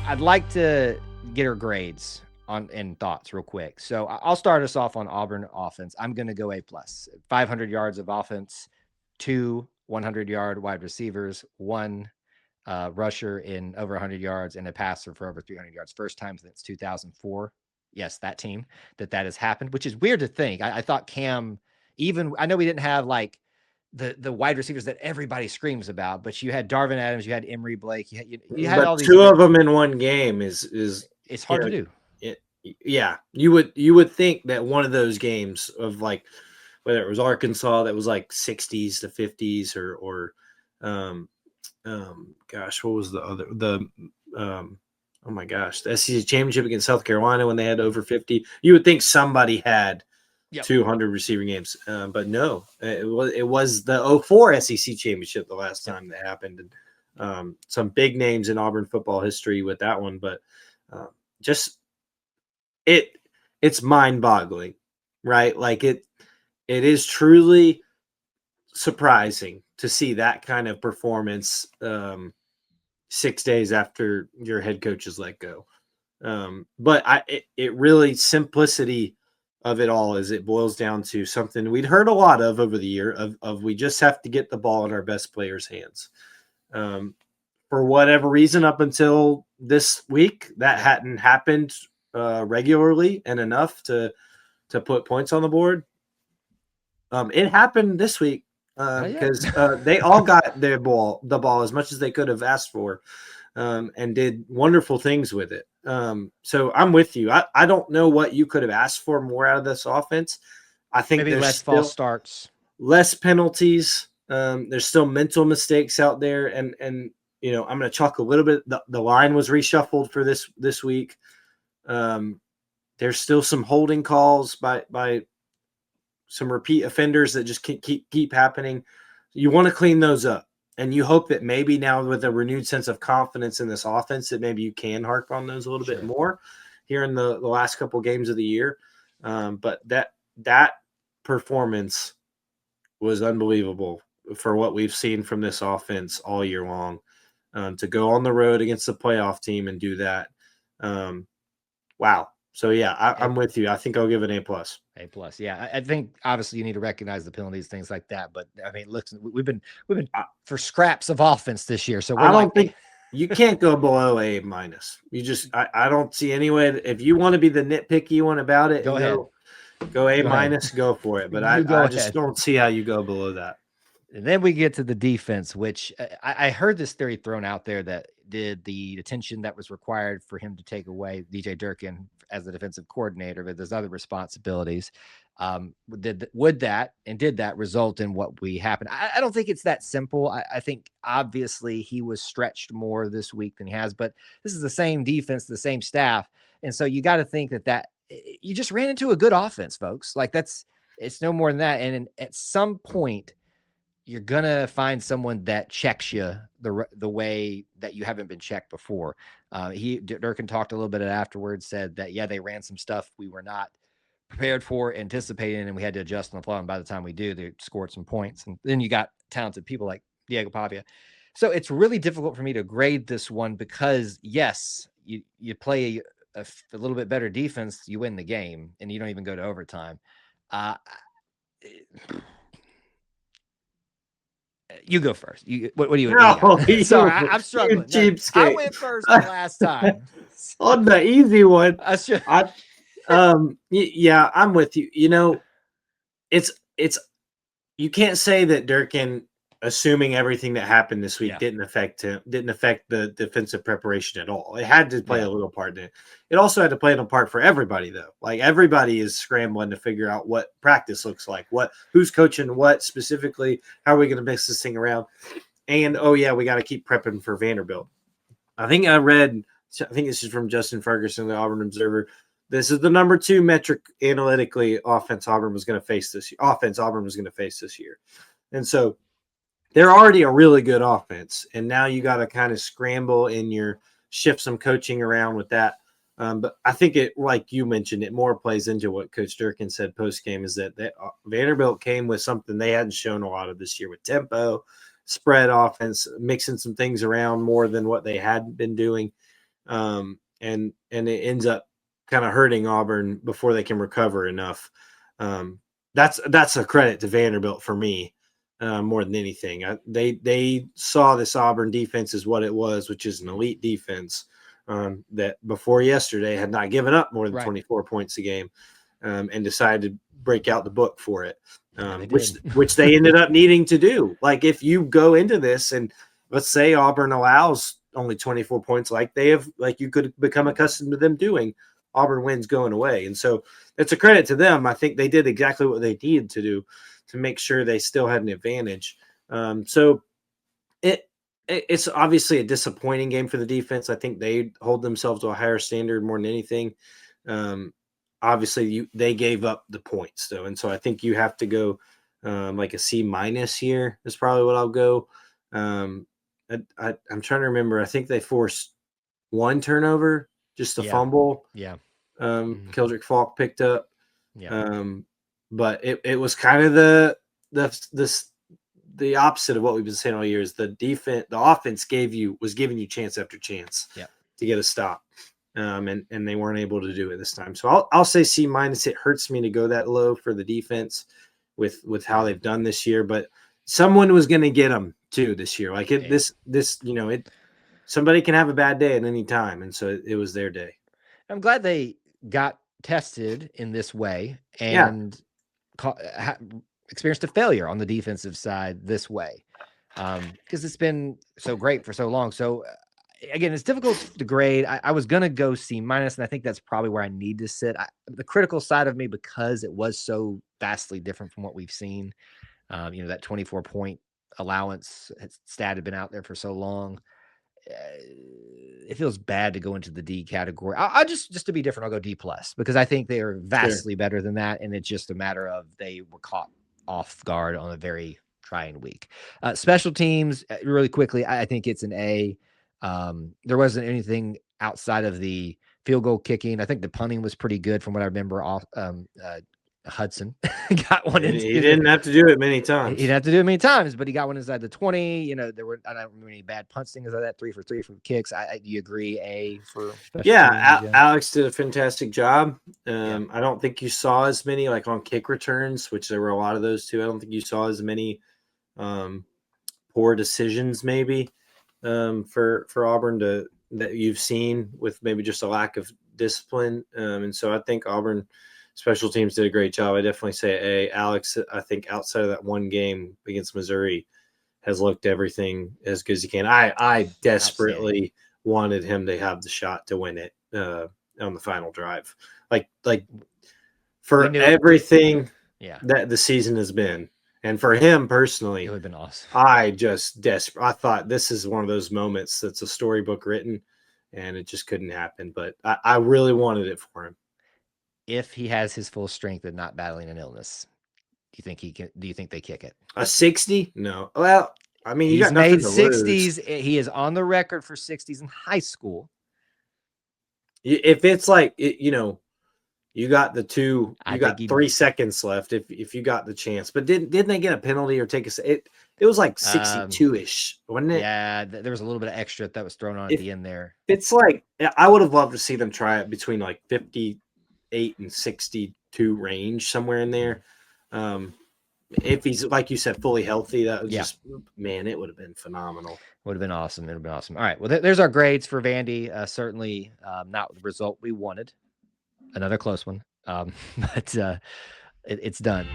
I'd like to get her grades on and thoughts real quick. So I'll start us off on Auburn offense. I'm going to go A plus. 500 yards of offense, 2 100-yard wide receivers, one rusher in over 100 yards, and a passer for over 300 yards. First time since 2004. Yes, that team that has happened, which is weird to think. I thought Cam, even I know we didn't have like the wide receivers that everybody screams about, but you had Darvin Adams, you had Emory Blake, you had But all these two great. of them in one game is It's you hard to know do. it, yeah, you would think that one of those games of like whether it was Arkansas that was like 60s to 50s or um gosh, what was the other um oh my gosh, the SEC championship against South Carolina when they had over 50, you would think somebody had Yep. 200 receiving games, but no, it was the '04 SEC championship the last Yep. time that happened, and some big names in Auburn football history with that one, but uh, just it it's mind boggling, right? Like it is truly surprising to see that kind of performance 6 days after your head coach is let go. But it really simplicity of it all is it boils down to something we'd heard a lot of over the year of we just have to get the ball in our best players' hands. Um, for whatever reason, up until this week, that hadn't happened regularly and enough to put points on the board. It happened this week Not yet. because they all got the ball as much as they could have asked for, and did wonderful things with it. So I'm with you. I don't know what you could have asked for more out of this offense. I think Maybe there's less false still starts. less penalties. There's still mental mistakes out there, and I'm going to chalk a little bit. The line was reshuffled for this week. Um, there's still some holding calls by some repeat offenders that just keep happening. You want to clean those up, and you hope that maybe now with a renewed sense of confidence in this offense that maybe you can harp on those a little bit Sure. more here in the last couple games of the year. But that performance was unbelievable for what we've seen from this offense all year long. To go on the road against a playoff team and do that, wow. So yeah, A, I'm with you. I think I'll give it A plus. A plus. Yeah, I think obviously you need to recognize the penalties, things like that. But I mean, listen, we've been for scraps of offense this year, so we're I like, don't think you can't go below A minus. You just I don't see any way. If you want to be the nitpicky one about it go and ahead, go A go ahead, minus, go for it. But you go I just ahead. don't see how you go below that. And then we get to the defense, which I heard this theory thrown out there that did the attention that was required for him to take away DJ Durkin as the defensive coordinator with his other responsibilities. Would that and did that result in what we happened? I don't think it's that simple. I think obviously he was stretched more this week than he has, but this is the same defense, the same staff. And so you got to think that you just ran into a good offense, folks. Like it's no more than that. And at some point, you're gonna find someone that checks you the way that you haven't been checked before. Durkin talked a little bit afterwards, said that yeah, they ran some stuff we were not prepared for, anticipating, and we had to adjust on the fly. And by the time we do, they scored some points. And then you got talented people like Diego Pavia. So it's really difficult for me to grade this one because yes, you play a little bit better defense, you win the game, and you don't even go to overtime. Uh, You go first. What do you No, got? Sorry, you I'm you struggling. No, I cheapskate. went first the last time. On the easy one, I should. I yeah, I'm with you. It's you can't say that Durkin, assuming everything that happened this week Yeah, didn't affect the defensive preparation at all. It had to play yeah, a little part in it. It also had to play a part for everybody though. Like everybody is scrambling to figure out what practice looks like, who's coaching what specifically, how are we going to mix this thing around? And oh yeah, we got to keep prepping for Vanderbilt. I think this is from Justin Ferguson, the Auburn Observer. This is the number 2 metric analytically Auburn was going to face this year. And so they're already a really good offense. And now you got to kind of scramble and shift some coaching around with that. But I think it, like you mentioned, it more plays into what Coach Durkin said post game is that Vanderbilt came with something they hadn't shown a lot of this year with tempo, spread offense, mixing some things around more than what they had been doing. and it ends up kind of hurting Auburn before they can recover enough. That's a credit to Vanderbilt for me, more than anything. They saw this Auburn defense as what it was, which is an elite defense, that before yesterday had not given up more than 24 points a game, and decided to break out the book for it, which they ended up needing to do. Like, if you go into this and let's say Auburn allows only 24 points, like you could become accustomed to them doing, Auburn wins going away. And so it's a credit to them. I think they did exactly what they needed to do to make sure they still had an advantage. So it's obviously a disappointing game for the defense. I think they hold themselves to a higher standard more than anything. Obviously they gave up the points though. And so I think you have to go like a C- here is probably what I'll go. I'm trying to remember. I think they forced one turnover, just a fumble. Yeah. Keldrick Falk picked up. Yeah. But it was kind of the opposite of what we've been saying all year. Is the offense was giving you chance after chance to get a stop. And they weren't able to do it this time. So I'll say C-. It hurts me to go that low for the defense with how they've done this year, but someone was going to get them too this year. Like somebody can have a bad day at any time. And so it was their day. I'm glad they got tested in this way and experienced a failure on the defensive side this way, because it's been so great for so long. So again, it's difficult to grade. I was going to go C-, and I think that's probably where I need to sit. The critical side of me, because it was so vastly different from what we've seen, that 24-point allowance stat had been out there for so long. It feels bad to go into the D category. I'll just to be different, I'll go D+, because I think they are vastly better than that. And it's just a matter of they were caught off guard on a very trying week. Special teams, really quickly, I think it's an A. There wasn't anything outside of the field goal kicking. I think the punting was pretty good from what I remember. Hudson got one. He didn't have to do it many times. He didn't have to do it many times, but he got one inside the 20. There were, I don't remember any bad punts things like that. 3 for 3 from kicks. Do you agree? A for special teams? Alex did a fantastic job. I don't think you saw as many like on kick returns, which there were a lot of those too. I don't think you saw as many poor decisions maybe for Auburn that you've seen, with maybe just a lack of discipline. And so I think Auburn special teams did a great job. I definitely say A. Alex, I think outside of that one game against Missouri, has looked everything as good as he can. I desperately wanted him to have the shot to win it on the final drive. Like for everything that the season has been. And for him personally, it would have been awesome. I thought this is one of those moments that's a storybook written, and it just couldn't happen. But I really wanted it for him. If he has his full strength and not battling an illness, do you think he can? Do you think they kick it? A 60? No. Well, I mean, he's made 60s. He is on the record for 60s in high school. If it's like you got the two, you got 3 seconds left. If you got the chance, but didn't they get a penalty or take a? It was like 62-ish, wasn't it? Yeah, there was a little bit of extra that was thrown on at the end there. It's like I would have loved to see them try it between like 58 and 62 range, somewhere in there. If he's, like you said, fully healthy, that was just, man, it would have been phenomenal. Would have been awesome. It would have been awesome. All right. Well, there's our grades for Vandy. Certainly not the result we wanted. Another close one. But it's done.